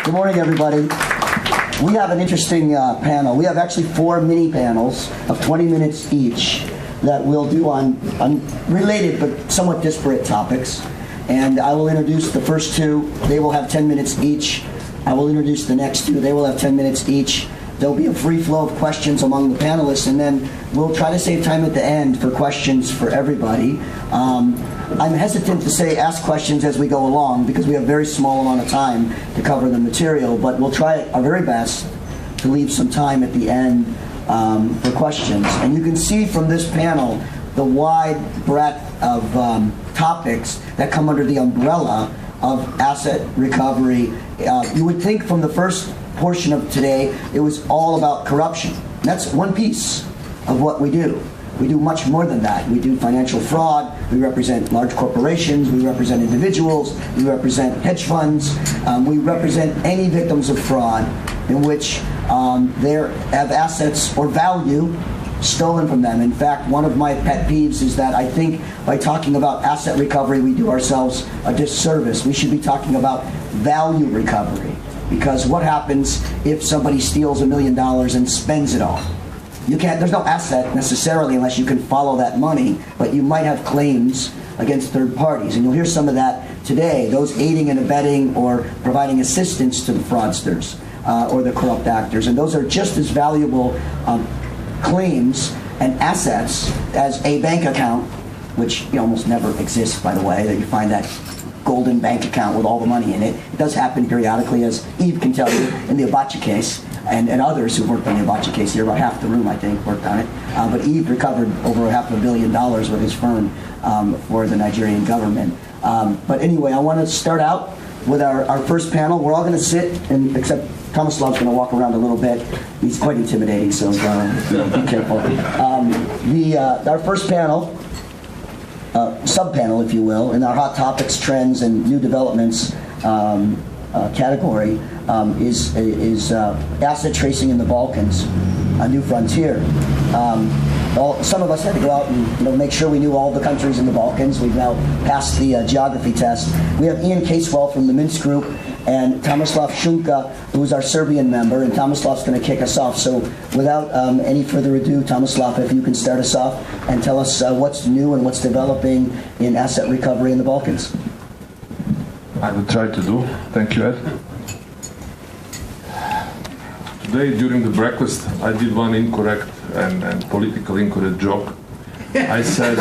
Good morning, everybody. We have an interesting panel. We have actually 4 mini panels of 20 minutes each that we'll do on related but somewhat disparate topics. And I will introduce the first 2. They will have 10 minutes each. I will introduce the next 2. They will have 10 minutes each. There'll be a free flow of questions among the panelists, and then we'll try to save time at the end for questions for everybody. I'm hesitant to say ask questions as we go along because we have a very small amount of time to cover the material, but we'll try our very best to leave some time at the end for questions. And you can see from this panel the wide breadth of topics that come under the umbrella of asset recovery. You would think from the first portion of today it was all about corruption. That's one piece of what we do. We do much more than that. We do financial fraud, we represent large corporations, we represent individuals, we represent hedge funds, we represent any victims of fraud in which they have assets or value stolen from them. In fact, one of my pet peeves is that I think by talking about asset recovery, we do ourselves a disservice. We should be talking about value recovery, because what happens if somebody steals $1 million and spends it all? You can't, there's no asset necessarily unless you can follow that money, but you might have claims against third parties. And you'll hear some of that today, those aiding and abetting or providing assistance to the fraudsters or the corrupt actors. And those are just as valuable claims and assets as a bank account, which almost never exists, by the way, that you find that golden bank account with all the money in it. It does happen periodically, as Eve can tell you, in the Abacha case. And others who worked on the Abacha case here, about half the room, I think, worked on it. But Eve recovered over $500 million with his firm for the Nigerian government. But anyway, I want to start out with our first panel. We're all going to sit, except Tomislav's going to walk around a little bit. He's quite intimidating, so be careful. Our first panel, sub-panel, if you will, in our Hot Topics, Trends, and New Developments category, is asset tracing in the Balkans, a new frontier. Some of us had to go out and make sure we knew all the countries in the Balkans. We've now passed the geography test. We have Ian Casewell from the Mintz group and Tomislav Šunjka, who's our Serbian member, and Tomislav's going to kick us off. So without any further ado, Tomislav, if you can start us off and tell us what's new and what's developing in asset recovery in the Balkans. I will try to do. Thank you, Ed. Today, during the breakfast, I did one incorrect and politically incorrect joke. I said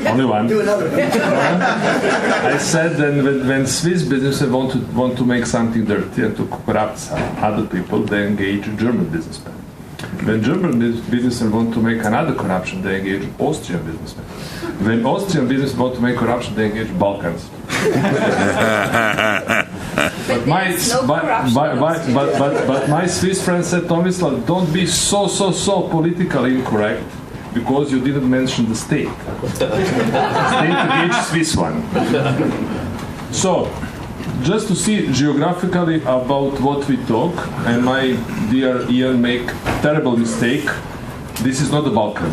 only one. Do another one. I said that when Swiss businesses want to make something dirty and to corrupt other people, they engage German businessmen. When German businessmen want to make another corruption, they engage Austrian businessmen. When Austrian business want to make corruption, they engage Balkans. But my Swiss friend said, Tomislav, don't be so politically incorrect because you didn't mention the state. State engaged Swiss one. So, just to see geographically about what we talk, and my dear Ian make terrible mistake, this is not the Balkan.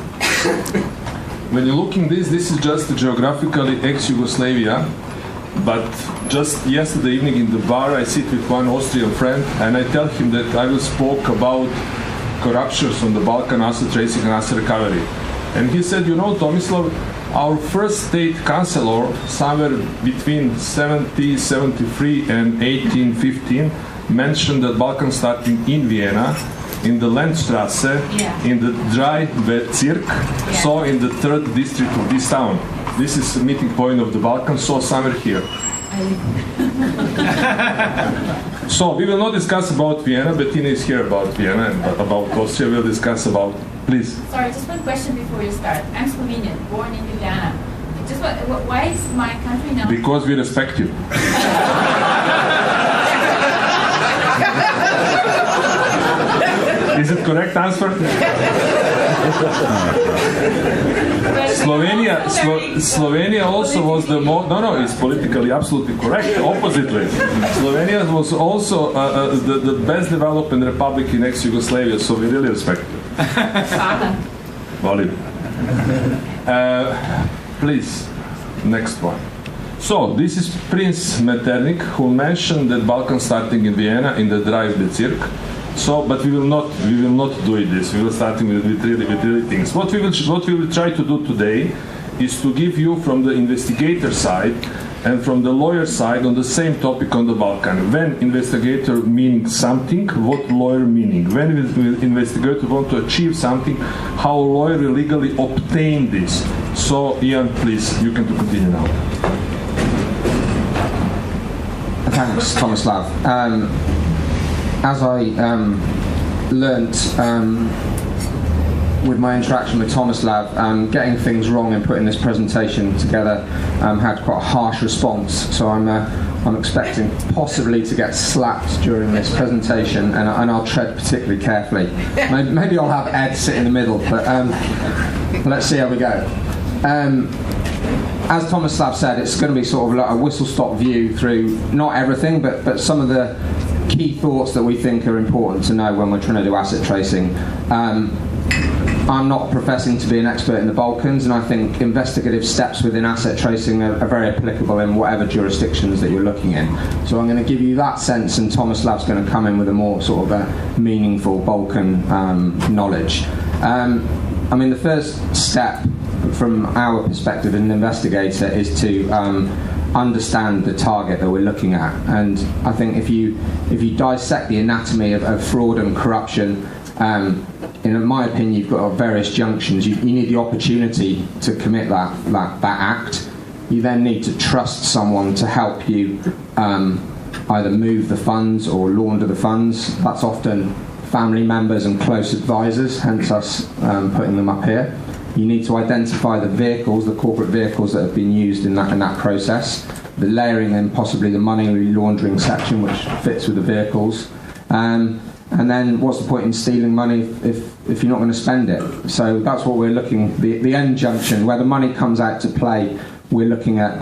When you're looking this is just geographically ex-Yugoslavia, but just yesterday evening in the bar I sit with one Austrian friend and I tell him that I will spoke about corruptions on the Balkan, asset tracing and asset recovery. And he said, Tomislav, our first state councillor, somewhere between 1773 and 1815, mentioned that Balkan starting in Vienna, in the Landstrasse, in the dry Bezirk, so in the 3rd district of this town. This is the meeting point of the Balkans, so somewhere here. So we will not discuss about Vienna. Bettina is here about Vienna, and about Austria we'll discuss about. Please. Sorry, just one question before you start. I'm Slovenian, born in Vienna. Just why is my country now? Because we respect you. Is it correct answer? Slovenia also was the most. No, it's politically absolutely correct. Oppositely, Slovenia was also the best developing republic in ex-Yugoslavia, so we really respect it. Volim. Please, next one. So, this is Prince Metternich, who mentioned that Balkans starting in Vienna in the Drive Bezirk. So, but we will not do it this. We will starting with really things. What we will try to do today is to give you from the investigator side and from the lawyer side on the same topic on the Balkan. When investigator meaning something, what lawyer meaning. When investigator want to achieve something, how lawyer will legally obtain this. So, Ian, please, you can continue now. Thanks, Tomislav. As I learnt with my interaction with Tomislav, getting things wrong and putting this presentation together had quite a harsh response. So I'm expecting possibly to get slapped during this presentation, and I'll tread particularly carefully. Maybe I'll have Ed sit in the middle, but let's see how we go. As Tomislav said, it's going to be sort of like a whistle-stop view through not everything, but some of the key thoughts that we think are important to know when we're trying to do asset tracing. I'm not professing to be an expert in the Balkans, and I think investigative steps within asset tracing are very applicable in whatever jurisdictions that you're looking in. So I'm going to give you that sense, and Tomislav's going to come in with a more sort of a meaningful Balkan knowledge. I mean, the first step from our perspective as an investigator is to understand the target that we're looking at, and I think if you dissect the anatomy of fraud and corruption, in my opinion, you've got various junctions. You need the opportunity to commit that act. You then need to trust someone to help you either move the funds or launder the funds. That's often family members and close advisors, hence us putting them up here. You need to identify the vehicles, the corporate vehicles that have been used in that process, the layering and possibly the money laundering section, which fits with the vehicles. And then what's the point in stealing money if you're not going to spend it? So that's what we're looking, the end junction, where the money comes out to play. We're looking at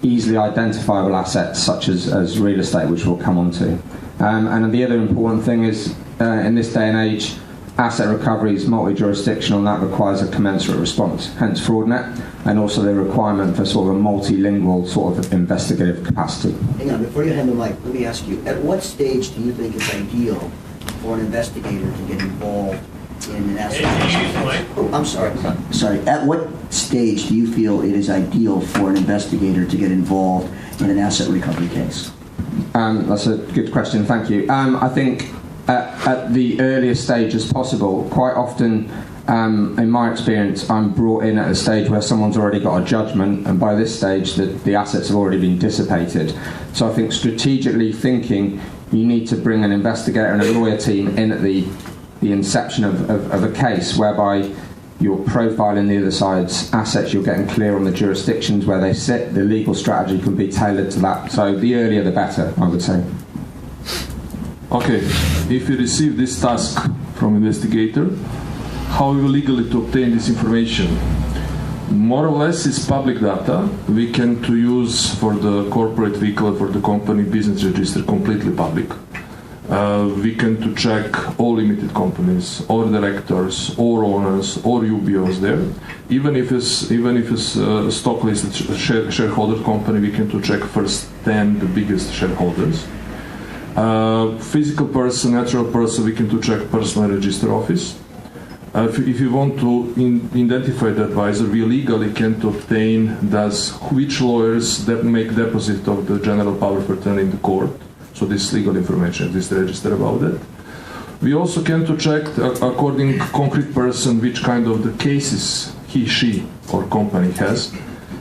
easily identifiable assets such as real estate, which we'll come on to. And the other important thing is, in this day and age, asset recovery is multi-jurisdictional, and that requires a commensurate response, hence FraudNet, and also the requirement for sort of a multilingual sort of investigative capacity. Hang on, before you hand the mic, let me ask you, at what stage do you think it's ideal for an investigator to get involved in an asset? Oh, I'm sorry. At what stage do you feel it is ideal for an investigator to get involved in an asset recovery case? That's a good question, thank you. I think at the earliest stage as possible. Quite often, in my experience, I'm brought in at a stage where someone's already got a judgment, and by this stage the assets have already been dissipated. So I think strategically thinking, you need to bring an investigator and a lawyer team in at the inception of a case, whereby you're profiling the other side's assets, you're getting clear on the jurisdictions where they sit, the legal strategy can be tailored to that. So the earlier the better, I would say. Okay, if you receive this task from investigator, how are you legally to obtain this information? More or less it's public data. We can to use for the corporate vehicle, for the company business register, completely public. We can to check all limited companies, or directors, or owners, or UBOs there. Even if it's a stock listed shareholder company, we can to check first 10 the biggest shareholders. Physical person, natural person, we can to check personal register office. If you want to identify the advisor, we legally can to obtain which lawyers that make deposit of the general power of attorney in the court. So this legal information, this register about it. We also can to check according to concrete person which kind of the cases he, she, or company has.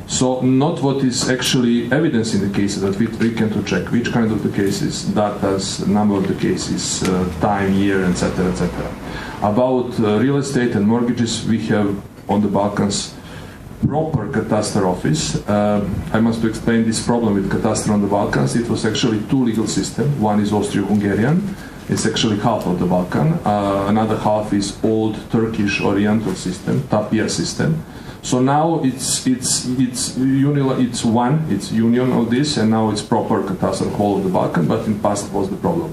So not what is actually evidence in the cases, but we can to check which kind of the cases, datas, number of the cases, time, year, etc., etc. About real estate and mortgages, we have on the Balkans proper cadastre office. I must explain this problem with cadastre on the Balkans. It was actually two legal systems. One is Austro-Hungarian. It's actually half of the Balkan. Another half is old Turkish Oriental system, Tapir system. So now it's union of this, and now it's proper cadastre whole of the Balkan. But in past was the problem.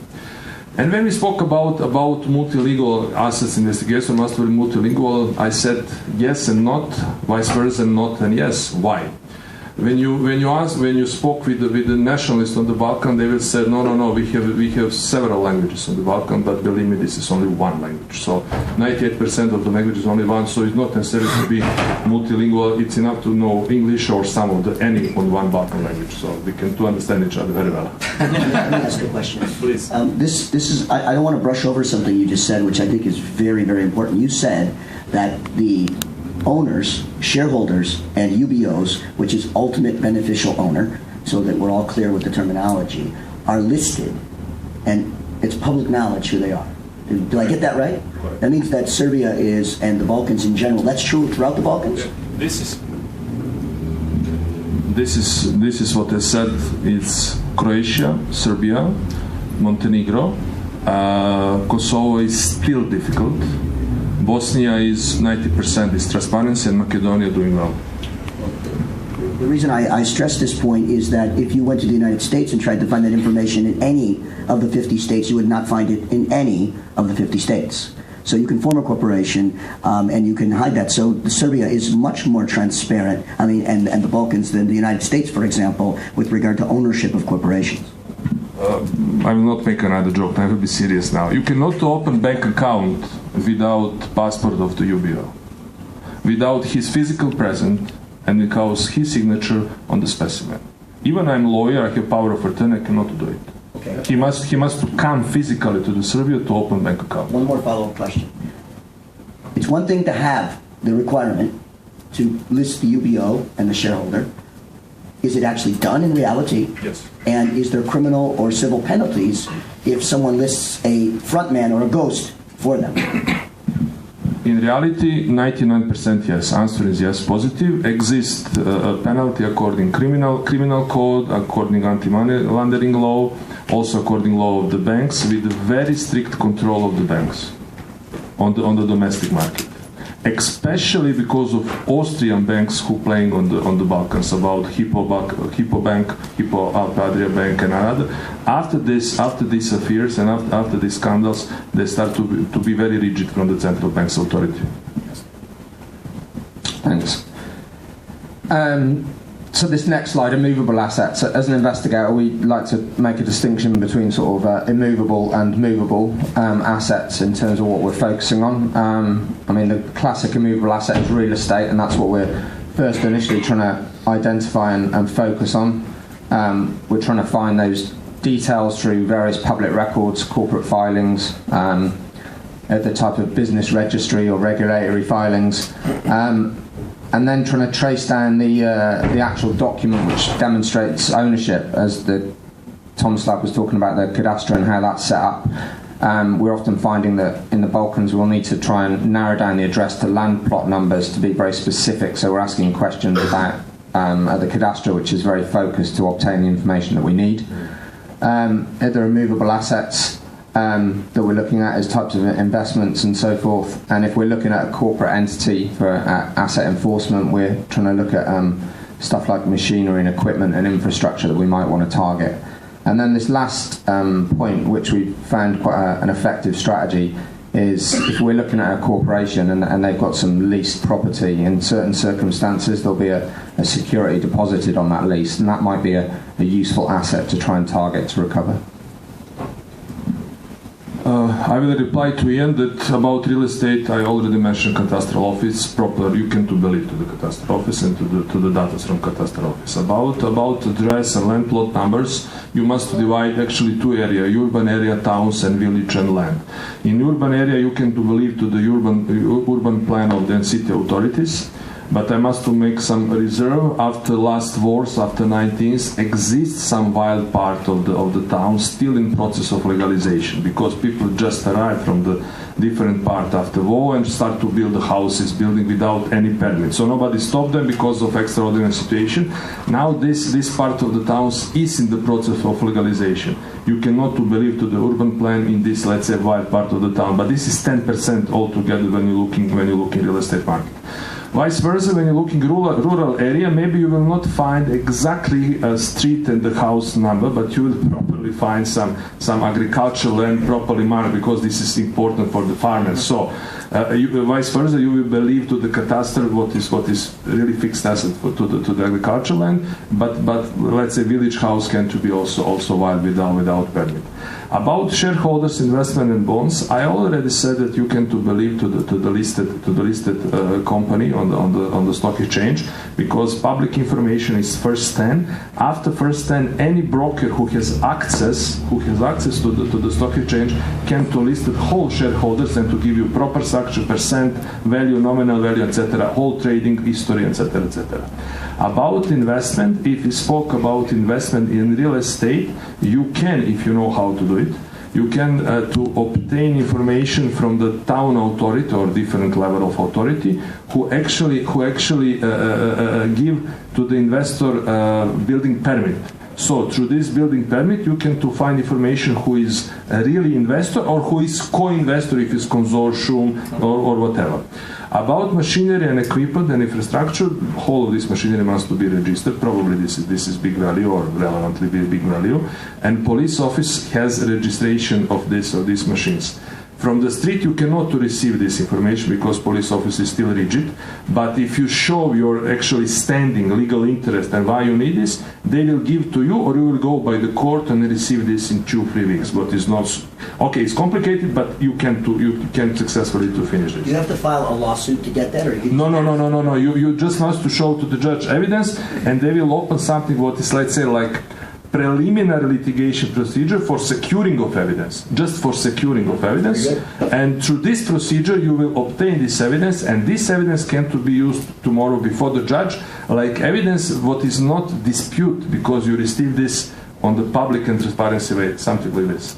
And when we spoke about multilingual assets investigation, must be multilingual, I said yes and not, vice versa, not and yes. Why? when you spoke with the nationalists on the Balkan, they will say no, we have several languages on the Balkan, but believe me, this is only one language. So 98% of the language is only one, so it's not necessary to be multilingual. It's enough to know English or some of any on one Balkan language, so we can to understand each other very well. Let me ask a question. Please. This is I don't want to brush over something you just said, which I think is very, very important. You said that the owners, shareholders, and UBOs, which is ultimate beneficial owner, so that we're all clear with the terminology, are listed, and it's public knowledge who they are. Do I get that right? That means that Serbia is, and the Balkans in general, that's true throughout the Balkans? This is what I said. It's Croatia, Serbia, Montenegro. Kosovo is still difficult. Bosnia is 90% is transparency, and Macedonia doing well. The reason I stress this point is that if you went to the United States and tried to find that information in any of the 50 states, you would not find it in any of the 50 states. So you can form a corporation and you can hide that. So Serbia is much more transparent, and the Balkans than the United States, for example, with regard to ownership of corporations. I will not make another joke. I will be serious now. You cannot open bank account without passport of the UBO, without his physical presence, and without his signature on the specimen. Even I'm a lawyer, I have power of attorney, I cannot do it. Okay. He must come physically to the Serbia to open bank account. One more follow-up question. It's one thing to have the requirement to list the UBO and the shareholder. Is it actually done in reality? Yes. And is there criminal or civil penalties if someone lists a frontman or a ghost for them? In reality, 99% yes. Answer is yes, positive. Exists a penalty according criminal code, according anti-money laundering law, also according law of the banks, with very strict control of the banks on the domestic market. Especially because of Austrian banks who playing on the Balkans, about Hypo Bank, Hypo Alpe Adria Bank, and another. After these affairs and after these scandals, they start to be very rigid from the central bank's authority. Thanks. So this next slide, immovable assets. As an investigator, we like to make a distinction between sort of immovable and movable assets in terms of what we're focusing on. The classic immovable asset is real estate, and that's what we're first initially trying to identify and focus on. We're trying to find those details through various public records, corporate filings, the type of business registry or regulatory filings. And then trying to trace down the actual document which demonstrates ownership, as Tomislav was talking about the cadastre and how that's set up. We're often finding that in the Balkans we'll need to try and narrow down the address to land plot numbers to be very specific, so we're asking questions about the cadastre, which is very focused to obtain the information that we need. Other immovable assets that we're looking at as types of investments and so forth, and if we're looking at a corporate entity for asset enforcement, we're trying to look at stuff like machinery and equipment and infrastructure that we might want to target. And then this last point, which we found quite an effective strategy, is if we're looking at a corporation and they've got some leased property, in certain circumstances there'll be a security deposited on that lease, and that might be a useful asset to try and target to recover. I will reply to Ian that about real estate, I already mentioned cadastral office, proper, you can believe to the cadastral office and to the data from cadastral office. About address and land plot numbers, you must divide actually two areas, urban area, towns, and village and land. In urban area, you can believe to the urban plan of the city authorities, but I must to make some reserve. After last wars, after 19th, exists some wild part of the town still in process of legalization, because people just arrive from the different part after war and start to build the houses, building without any permit. So nobody stopped them because of extraordinary situation. Now this part of the towns is in the process of legalization. You cannot believe to the urban plan in this, let's say, wild part of the town, but this is 10% altogether when you look in real estate market. Vice versa, when you look in rural area, maybe you will not find exactly a street and the house number, but you will probably find some agricultural land properly marked, because this is important for the farmers. So Vice versa, you will believe to the catastrophe what is really fixed asset to the agricultural land, but let's say village house can to be also wild without permit. About shareholders, investment and bonds, I already said that you can to believe to the listed company on the stock exchange, because public information is first 10. After first 10, any broker who has access to the stock exchange can to list the whole shareholders and to give you proper structure, percent, value, nominal value, etc., whole trading history, etc., etc. About investment, if we spoke about investment in real estate, you can, if you know how to do it, you can to obtain information from the town authority or different level of authority who actually give to the investor building permit. So through this building permit, you can to find information who is a really investor or who is co-investor if it's consortium or whatever. About machinery and equipment and infrastructure, whole of this machinery must to be registered. Probably this is big value or relevantly big value. And police office has a registration of these machines. From the street, you cannot to receive this information because police office is still rigid. But if you show your actually standing legal interest and why you need this, they will give to you, or you will go by the court and receive this in 2-3 weeks. But it's not okay. It's complicated, but you can successfully to finish this. Do you have to file a lawsuit to get that, or you No. You just must to show to the judge evidence, and they will open something what is, let's say, like preliminary litigation procedure for securing of evidence, just for securing of evidence. And through this procedure you will obtain this evidence, and this evidence can to be used tomorrow before the judge like evidence what is not dispute, because you receive this on the public and transparency way, something like this.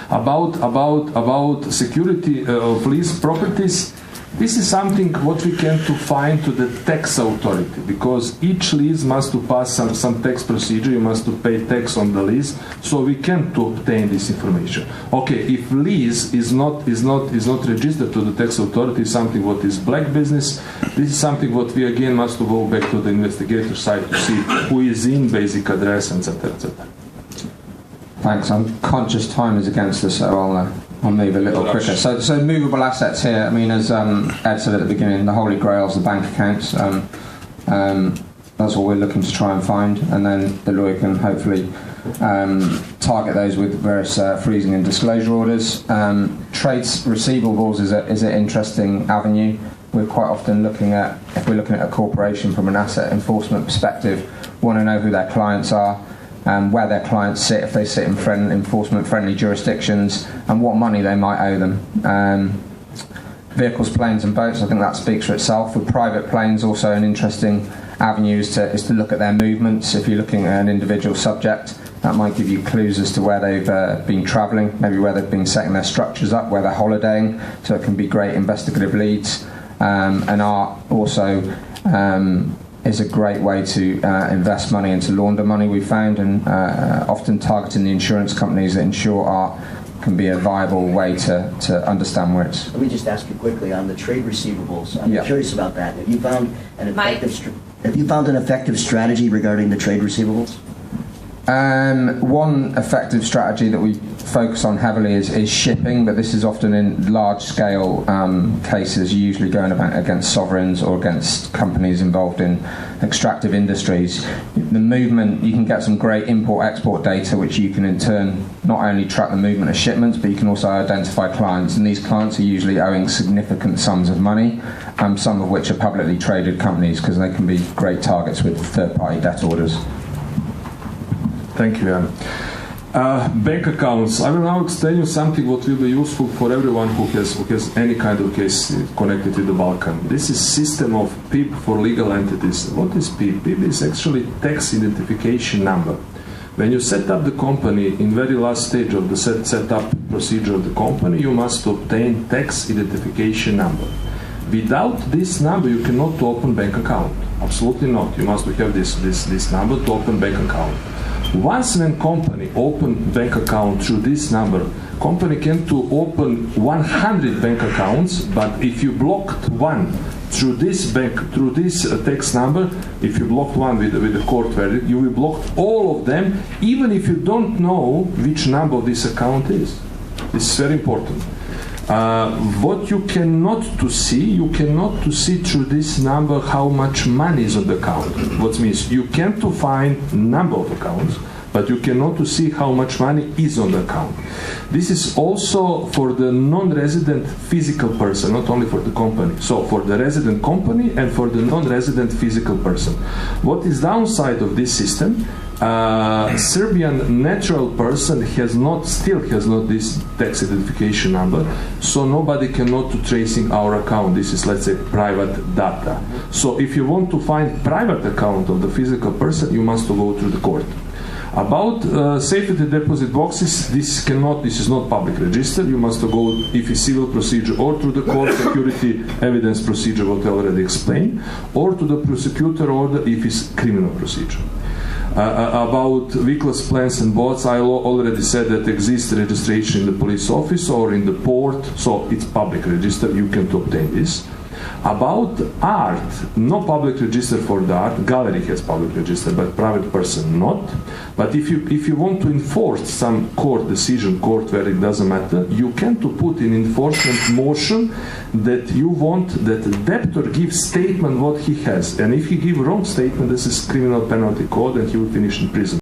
About security of leased properties, this is something what we can to find to the tax authority, because each lease must to pass some tax procedure. You must to pay tax on the lease, so we can to obtain this information. Okay, if lease is not registered to the tax authority, something what is black business. This is something what we again must to go back to the investigator side to see who is in, basic address, etc., etc. Thanks. I'm conscious time is against us, so I'll move a little quicker. So movable assets here, I mean, as Ed said at the beginning, the holy grail is the bank accounts. That's what we're looking to try and find, and then the lawyer can hopefully target those with various freezing and disclosure orders. Trades receivables is an interesting avenue. We're quite often looking at, if we're looking at a corporation from an asset enforcement perspective, want to know who their clients are, where their clients sit, if they sit in enforcement-friendly jurisdictions, and what money they might owe them. Vehicles, planes and boats, I think that speaks for itself. With private planes, also an interesting avenue is to look at their movements. If you're looking at an individual subject, that might give you clues as to where they've been travelling, maybe where they've been setting their structures up, where they're holidaying, so it can be great investigative leads. And art also is a great way to invest money and to launder money, we've found, and often targeting the insurance companies that insure art can be a viable way to understand where it's... Let me just ask you quickly on the trade receivables. I'm curious about that. Have you found an effective strategy regarding the trade receivables? One effective strategy that we focus on heavily is shipping, but this is often in large-scale cases, usually going about against sovereigns or against companies involved in extractive industries. The movement, you can get some great import-export data, which you can in turn not only track the movement of shipments, but you can also identify clients, and these clients are usually owing significant sums of money, some of which are publicly traded companies, because they can be great targets with third-party debt orders. Thank you, Jan. Bank accounts. I will now explain you something what will be useful for everyone who has any kind of case connected to the Balkan. This is system of PIP for legal entities. What is PIP? PIP is actually tax identification number. When you set up the company, in very last stage of the set up procedure of the company, you must obtain tax identification number. Without this number, you cannot open bank account. Absolutely not. You must have this number to open bank account. Once when company open bank account through this number, company can to open 100 bank accounts, but if you blocked one through this tax number, if you blocked one with the court verdict, you will block all of them, even if you don't know which number this account is. This is very important. What you cannot to see through this number how much money is on the account. What means you can to find number of accounts, but you cannot to see how much money is on the account. This is also for the non-resident physical person, not only for the company. So for the resident company and for the non-resident physical person. What is downside of this system? Serbian natural person still has not this tax identification number, so nobody cannot to tracing our account. This is, let's say, private data. So if you want to find private account of the physical person, you must go through the court. About safety deposit boxes, this is not public register. You must go, if it's civil procedure, or through the court security evidence procedure, what I already explained, or to the prosecutor order if it's criminal procedure. About vehicles, plans and boats, I already said that exists registration in the police office or in the port, so it's public register, you can obtain this. About art, no public register for the art. Gallery has public register, but private person not. But if you want to enforce some court decision, court verdict, doesn't matter, you can to put in enforcement motion that you want that the debtor gives statement what he has. And if he give wrong statement, this is criminal penalty code and he will finish in prison.